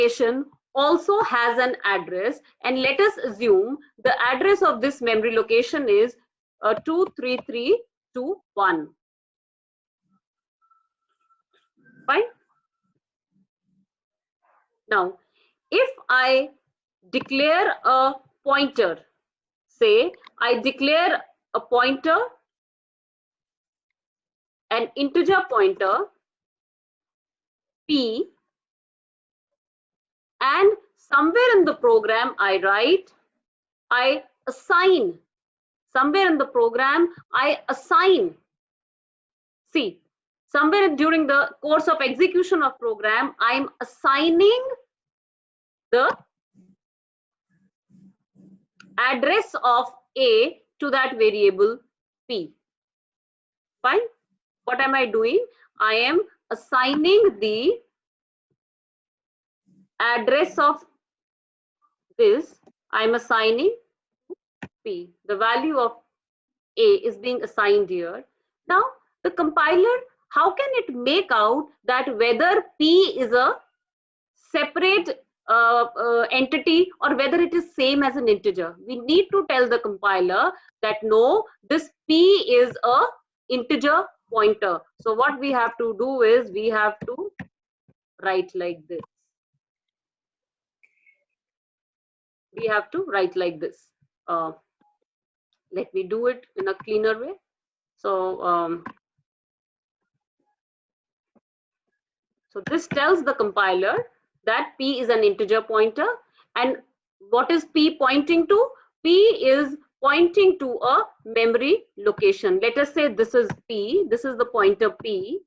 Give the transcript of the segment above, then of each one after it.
location also has an address, and let us assume the address of this memory location is 23321. Fine. Now, if I declare a pointer, say I declare a pointer, an integer pointer p, and somewhere in the program I assign, somewhere in the program I assign, see, somewhere during the course of execution of program, I am assigning the address of A to that variable P. Fine. What am I doing? I am assigning the address of this. I am assigning P. The value of A is being assigned here. Now, the compiler, how can it make out that whether P is a separate entity or whether it is same as an integer? We need to tell the compiler that no, this P is a integer pointer. So what we have to do is we have to write like this. We have to write like this. Let me do it in a cleaner way. So so this tells the compiler that P is an integer pointer, and what is P pointing to? P is pointing to a memory location. Let us say this is P, this is the pointer P.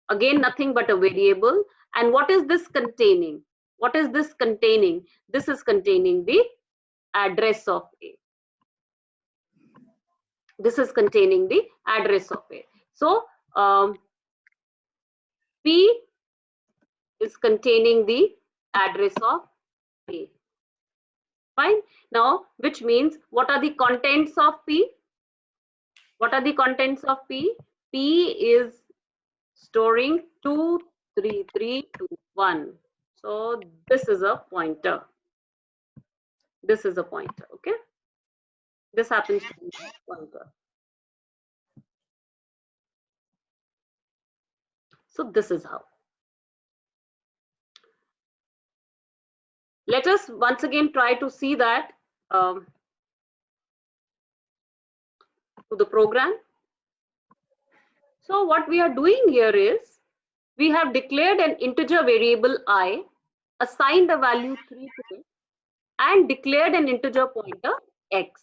Again, nothing but a variable. And what is this containing? What is this containing? This is containing the address of A. This is containing the address of A. So P is containing the address of A. Fine. Now, which means what are the contents of P? What are the contents of P? P is storing 23321. So this is a pointer. This is a pointer. Okay. This happens to be a pointer. So this is how. Let us once again try to see that to the program. So what we are doing here is we have declared an integer variable I, assigned a value 3 to it, and declared an integer pointer x.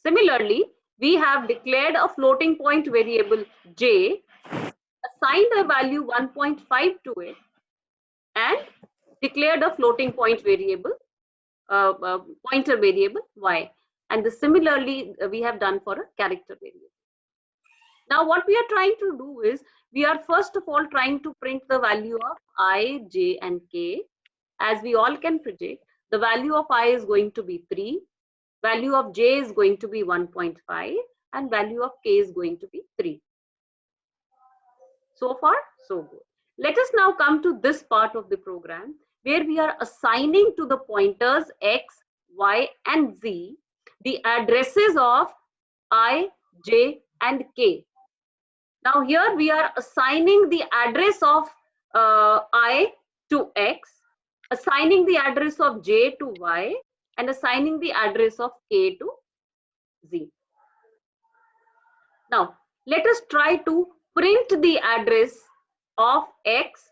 Similarly, we have declared a floating point variable j, assigned a value 1.5 to it, and declared a floating point variable, pointer variable y. And this similarly we have done for a character variable. Now what we are trying to do is we are first of all trying to print the value of I, j, and k. As we all can predict, the value of I is going to be 3, value of j is going to be 1.5, and value of k is going to be 3. So far, so good. Let us now come to this part of the program where we are assigning to the pointers x, y, and z the addresses of I, j, and k. Now here we are assigning the address of I to x, assigning the address of j to y, and assigning the address of k to z. Now let us try to print the address of x,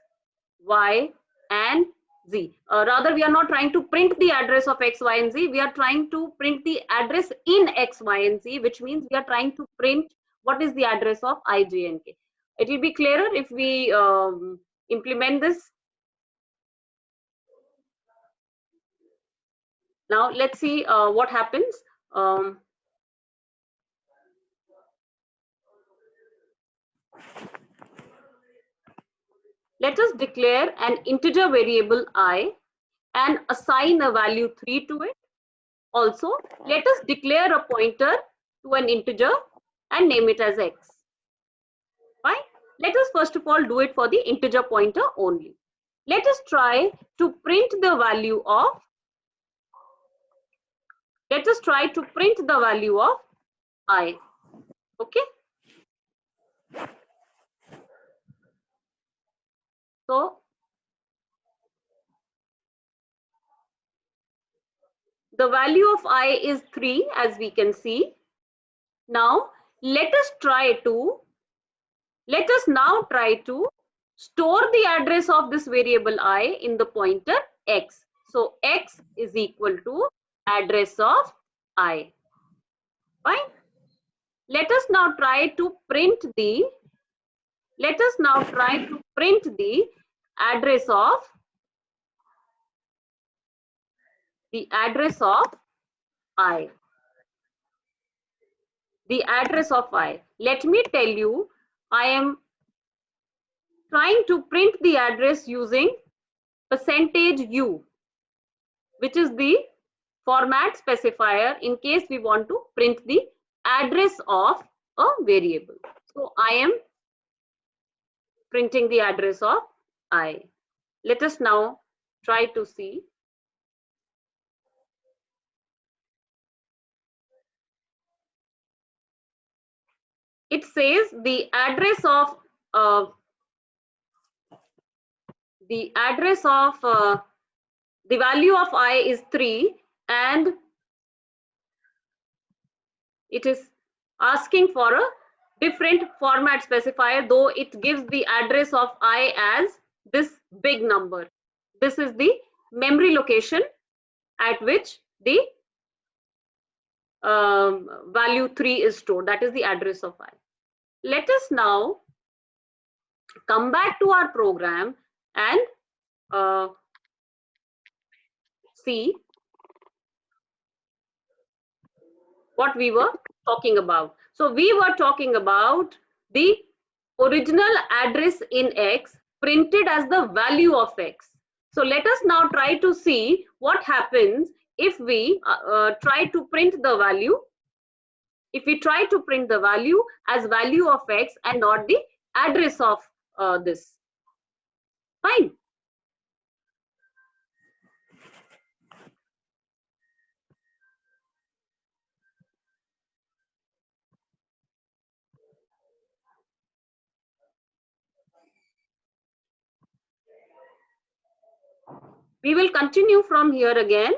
y, and z. Rather, we are not trying to print the address of x, y, and z. We are trying to print the address in x, y, and z, which means we are trying to print what is the address of I, j, and k. It will be clearer if we implement this. Now let's see what happens. Let us declare an integer variable I and assign a value 3 to it. Also, let us declare a pointer to an integer and name it as x. Fine. Let us first of all do it for the integer pointer only. Let us try to print the value of, let us try to print the value of I. Okay. So the value of I is 3, as we can see. Now let us now try to store the address of this variable I in the pointer X. So X is equal to address of I. Fine. Let us now try to print the address of I. The address of I. Let me tell you, I am trying to print the address using %u, which is the format specifier in case we want to print the address of a variable. So I am printing the address of I. Let us now try to see. It says the address of the value of I is 3, and it is asking for a different format specifier, though it gives the address of I as this big number. This is the memory location at which the value 3 is stored. That is the address of I. Let us now come back to our program and see what we were talking about. So we were talking about the original address in X printed as the value of X. So let us now try to see what happens if we try to print the value, as value of X and not the address of this. Fine. We will continue from here again.